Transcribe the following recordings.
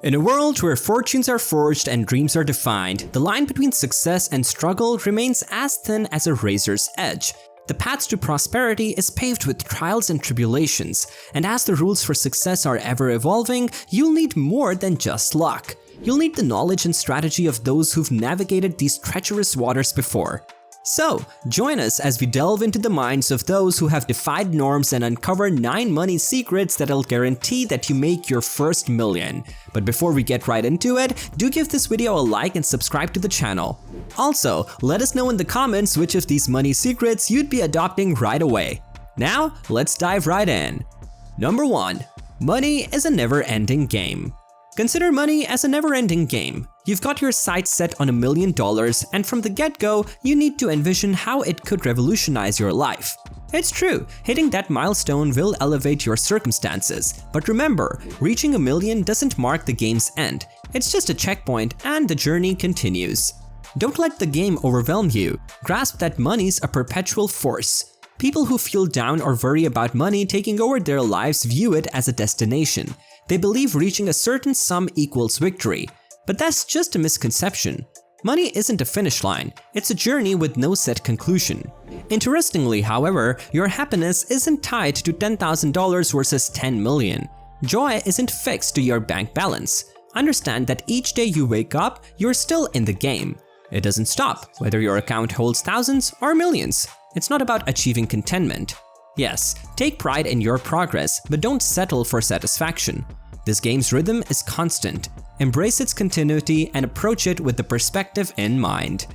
In a world where fortunes are forged and dreams are defined, the line between success and struggle remains as thin as a razor's edge. The path to prosperity is paved with trials and tribulations, and as the rules for success are ever evolving, you'll need more than just luck. You'll need the knowledge and strategy of those who've navigated these treacherous waters before. So, join us as we delve into the minds of those who have defied norms and uncover 9 money secrets that'll guarantee that you make your first million. But before we get right into it, do give this video a like and subscribe to the channel. Also, let us know in the comments which of these money secrets you'd be adopting right away. Now, let's dive right in. Number 1. Money is a never-ending game. Consider money as a never-ending game. You've got your sights set on $1 million, and from the get-go, you need to envision how it could revolutionize your life. It's true, hitting that milestone will elevate your circumstances, but remember, reaching $1 million doesn't mark the game's end. It's just a checkpoint, and the journey continues. Don't let the game overwhelm you. Grasp that money's a perpetual force. People who feel down or worry about money taking over their lives view it as a destination. They believe reaching a certain sum equals victory. But that's just a misconception. Money isn't a finish line, it's a journey with no set conclusion. Interestingly, however, your happiness isn't tied to $10,000 versus $10 million. Joy isn't fixed to your bank balance. Understand that each day you wake up, you're still in the game. It doesn't stop, whether your account holds thousands or millions. It's not about achieving contentment. Yes, take pride in your progress, but don't settle for satisfaction. This game's rhythm is constant. Embrace its continuity and approach it with the perspective in mind.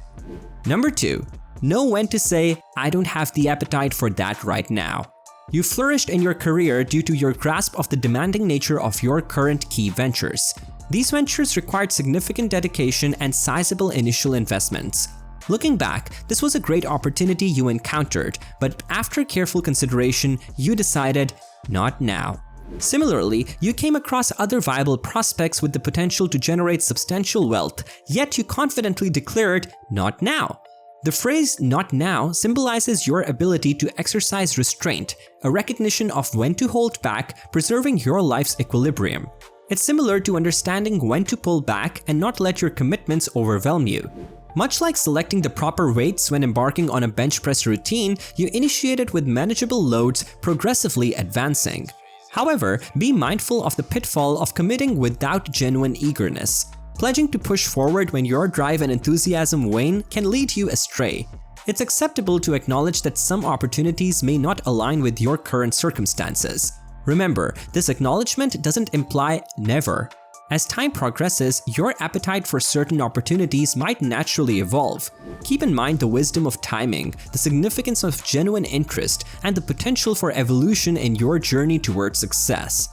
Number 2. Know when to say, "I don't have the appetite for that right now." You flourished in your career due to your grasp of the demanding nature of your current key ventures. These ventures required significant dedication and sizable initial investments. Looking back, this was a great opportunity you encountered, but after careful consideration, you decided, not now. Similarly, you came across other viable prospects with the potential to generate substantial wealth, yet you confidently declared, not now. The phrase "not now" symbolizes your ability to exercise restraint, a recognition of when to hold back, preserving your life's equilibrium. It's similar to understanding when to pull back and not let your commitments overwhelm you. Much like selecting the proper weights when embarking on a bench press routine, you initiate it with manageable loads, progressively advancing. However, be mindful of the pitfall of committing without genuine eagerness. Pledging to push forward when your drive and enthusiasm wane can lead you astray. It's acceptable to acknowledge that some opportunities may not align with your current circumstances. Remember, this acknowledgement doesn't imply never. As time progresses, your appetite for certain opportunities might naturally evolve. Keep in mind the wisdom of timing, the significance of genuine interest, and the potential for evolution in your journey towards success.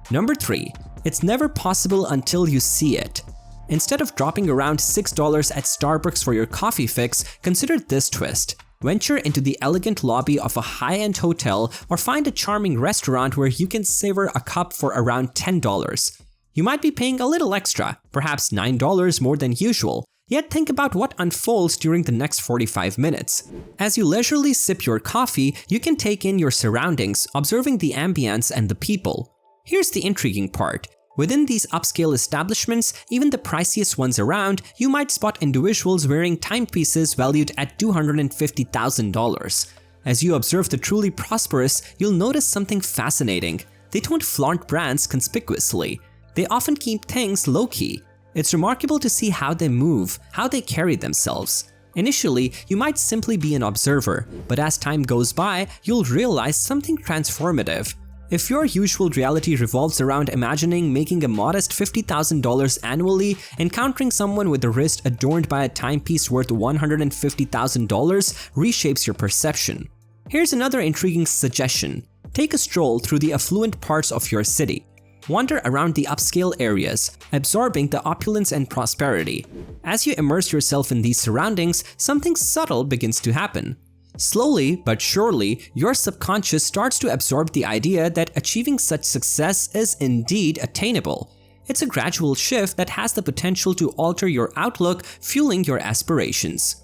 Number 3. It's never possible until you see it. Instead of dropping around $6 at Starbucks for your coffee fix, consider this twist. Venture into the elegant lobby of a high-end hotel or find a charming restaurant where you can savor a cup for around $10. You might be paying a little extra, perhaps $9 more than usual, yet think about what unfolds during the next 45 minutes. As you leisurely sip your coffee, you can take in your surroundings, observing the ambience and the people. Here's the intriguing part. Within these upscale establishments, even the priciest ones around, you might spot individuals wearing timepieces valued at $250,000. As you observe the truly prosperous, you'll notice something fascinating. They don't flaunt brands conspicuously. They often keep things low-key. It's remarkable to see how they move, how they carry themselves. Initially, you might simply be an observer, but as time goes by, you'll realize something transformative. If your usual reality revolves around imagining making a modest $50,000 annually, encountering someone with a wrist adorned by a timepiece worth $150,000 reshapes your perception. Here's another intriguing suggestion. Take a stroll through the affluent parts of your city. Wander around the upscale areas, absorbing the opulence and prosperity. As you immerse yourself in these surroundings, something subtle begins to happen. Slowly but surely, your subconscious starts to absorb the idea that achieving such success is indeed attainable. It's a gradual shift that has the potential to alter your outlook, fueling your aspirations.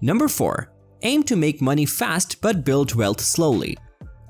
Number 4. Aim to make money fast but build wealth slowly.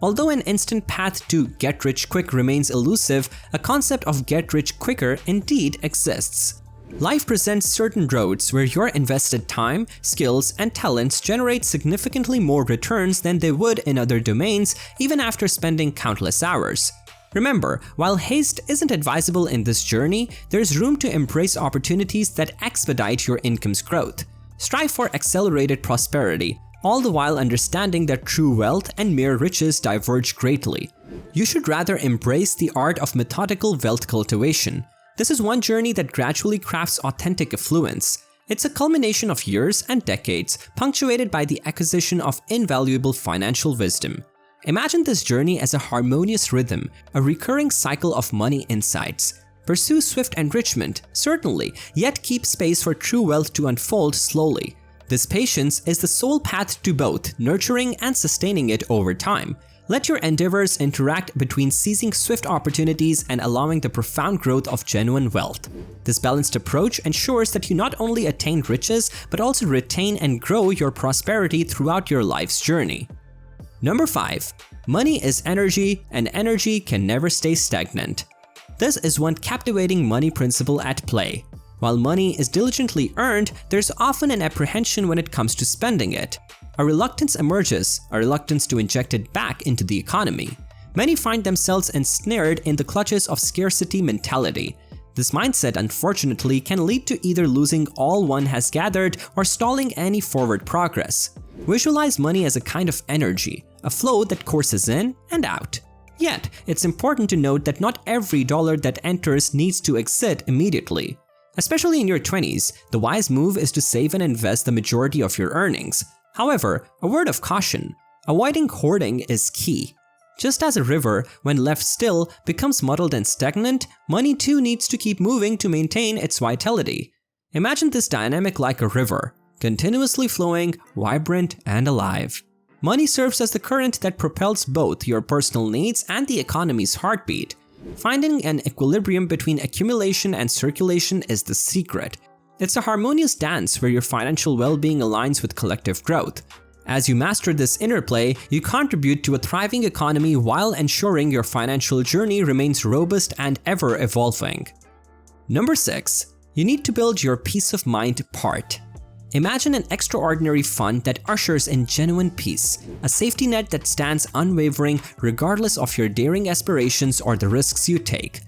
Although an instant path to get rich quick remains elusive, a concept of get rich quicker indeed exists. Life presents certain roads where your invested time, skills, and talents generate significantly more returns than they would in other domains even after spending countless hours. Remember, while haste isn't advisable in this journey, there's room to embrace opportunities that expedite your income's growth. Strive for accelerated prosperity, all the while understanding that true wealth and mere riches diverge greatly. You should rather embrace the art of methodical wealth cultivation. This is one journey that gradually crafts authentic affluence. It's a culmination of years and decades, punctuated by the acquisition of invaluable financial wisdom. Imagine this journey as a harmonious rhythm, a recurring cycle of money insights. Pursue swift enrichment, certainly, yet keep space for true wealth to unfold slowly. This patience is the sole path to both nurturing and sustaining it over time. Let your endeavors interact between seizing swift opportunities and allowing the profound growth of genuine wealth. This balanced approach ensures that you not only attain riches, but also retain and grow your prosperity throughout your life's journey. Number 5. Money is energy, and energy can never stay stagnant. This is one captivating money principle at play. While money is diligently earned, there's often an apprehension when it comes to spending it. A reluctance emerges, a reluctance to inject it back into the economy. Many find themselves ensnared in the clutches of scarcity mentality. This mindset, unfortunately, can lead to either losing all one has gathered or stalling any forward progress. Visualize money as a kind of energy, a flow that courses in and out. Yet, it's important to note that not every dollar that enters needs to exit immediately. Especially in your 20s, the wise move is to save and invest the majority of your earnings. However, a word of caution: avoiding hoarding is key. Just as a river, when left still, becomes muddled and stagnant, money too needs to keep moving to maintain its vitality. Imagine this dynamic like a river, continuously flowing, vibrant, and alive. Money serves as the current that propels both your personal needs and the economy's heartbeat. Finding an equilibrium between accumulation and circulation is the secret. It's a harmonious dance where your financial well-being aligns with collective growth. As you master this interplay, you contribute to a thriving economy while ensuring your financial journey remains robust and ever-evolving. Number 6. You need to build your peace of mind part. Imagine an extraordinary fund that ushers in genuine peace, a safety net that stands unwavering regardless of your daring aspirations or the risks you take.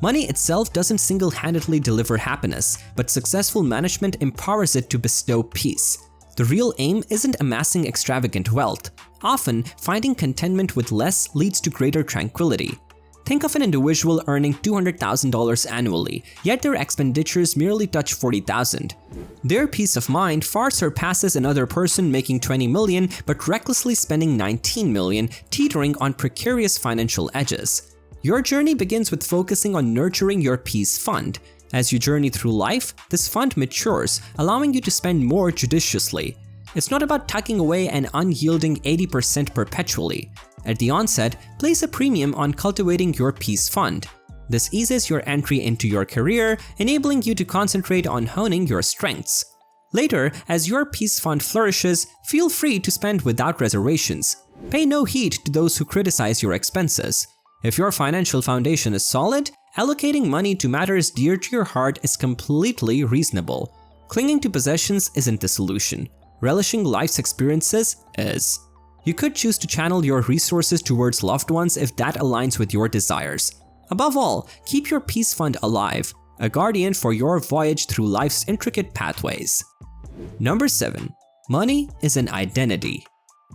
Money itself doesn't single-handedly deliver happiness, but successful management empowers it to bestow peace. The real aim isn't amassing extravagant wealth. Often, finding contentment with less leads to greater tranquility. Think of an individual earning $200,000 annually, yet their expenditures merely touch $40,000. Their peace of mind far surpasses another person making $20 million but recklessly spending $19 million, teetering on precarious financial edges. Your journey begins with focusing on nurturing your peace fund. As you journey through life, this fund matures, allowing you to spend more judiciously. It's not about tucking away an unyielding 80% perpetually. At the onset, place a premium on cultivating your peace fund. This eases your entry into your career, enabling you to concentrate on honing your strengths. Later, as your peace fund flourishes, feel free to spend without reservations. Pay no heed to those who criticize your expenses. If your financial foundation is solid, allocating money to matters dear to your heart is completely reasonable. Clinging to possessions isn't the solution. Relishing life's experiences is. You could choose to channel your resources towards loved ones if that aligns with your desires. Above all, keep your peace fund alive, a guardian for your voyage through life's intricate pathways. Number 7. Money is an identity.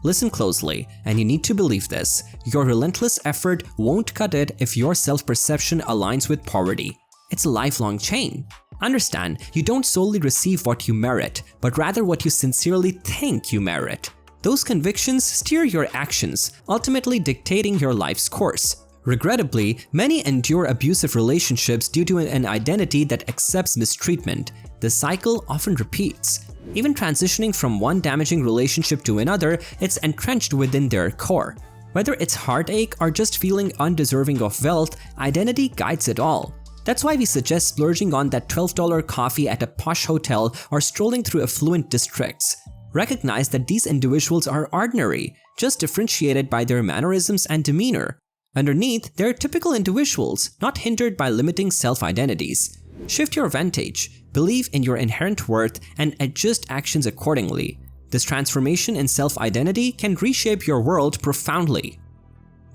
Listen closely, and you need to believe this. Your relentless effort won't cut it if your self-perception aligns with poverty. It's a lifelong chain. Understand, you don't solely receive what you merit, but rather what you sincerely think you merit. Those convictions steer your actions, ultimately dictating your life's course. Regrettably, many endure abusive relationships due to an identity that accepts mistreatment. The cycle often repeats. Even transitioning from one damaging relationship to another, it's entrenched within their core. Whether it's heartache or just feeling undeserving of wealth, identity guides it all. That's why we suggest splurging on that $12 coffee at a posh hotel or strolling through affluent districts. Recognize that these individuals are ordinary. just differentiated by their mannerisms and demeanor. Underneath, they're typical individuals, not hindered by limiting self-identities. Shift your vantage, believe in your inherent worth, and adjust actions accordingly. This transformation in self-identity can reshape your world profoundly.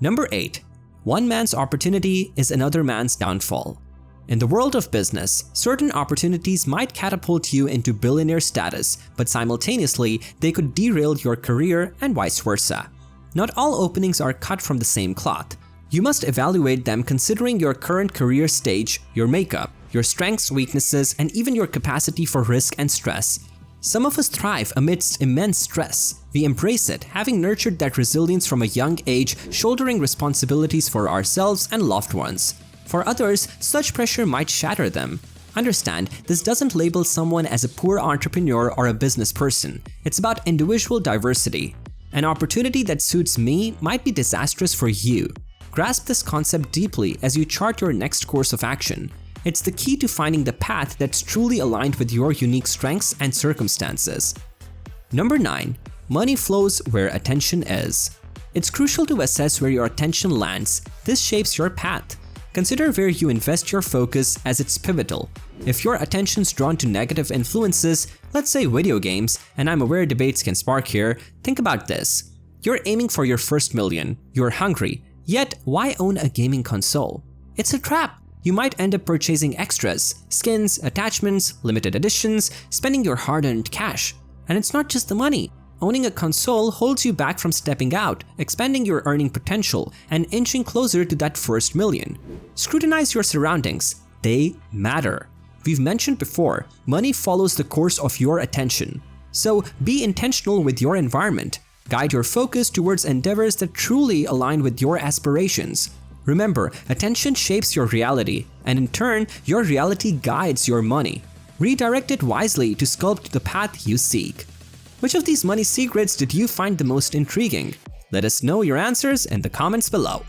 Number 8. One man's opportunity is another man's downfall. In the world of business, certain opportunities might catapult you into billionaire status, but simultaneously, they could derail your career and vice versa. Not all openings are cut from the same cloth. You must evaluate them considering your current career stage, your makeup, your strengths, weaknesses, and even your capacity for risk and stress. Some of us thrive amidst immense stress. We embrace it, having nurtured that resilience from a young age, shouldering responsibilities for ourselves and loved ones. For others, such pressure might shatter them. Understand, this doesn't label someone as a poor entrepreneur or a business person. It's about individual diversity. An opportunity that suits me might be disastrous for you. Grasp this concept deeply as you chart your next course of action. It's the key to finding the path that's truly aligned with your unique strengths and circumstances. Number 9. Money flows where attention is. It's crucial to assess where your attention lands. This shapes your path. Consider where you invest your focus as it's pivotal. If your attention's drawn to negative influences, let's say video games, and I'm aware debates can spark here, think about this. You're aiming for your first million, you're hungry, yet why own a gaming console? It's a trap. You might end up purchasing extras, skins, attachments, limited editions, spending your hard-earned cash. And it's not just the money. Owning a console holds you back from stepping out, expanding your earning potential, and inching closer to that first million. Scrutinize your surroundings. They matter. We've mentioned before, money follows the course of your attention. So be intentional with your environment. Guide your focus towards endeavors that truly align with your aspirations. Remember, attention shapes your reality, and in turn, your reality guides your money. Redirect it wisely to sculpt the path you seek. Which of these money secrets did you find the most intriguing? Let us know your answers in the comments below.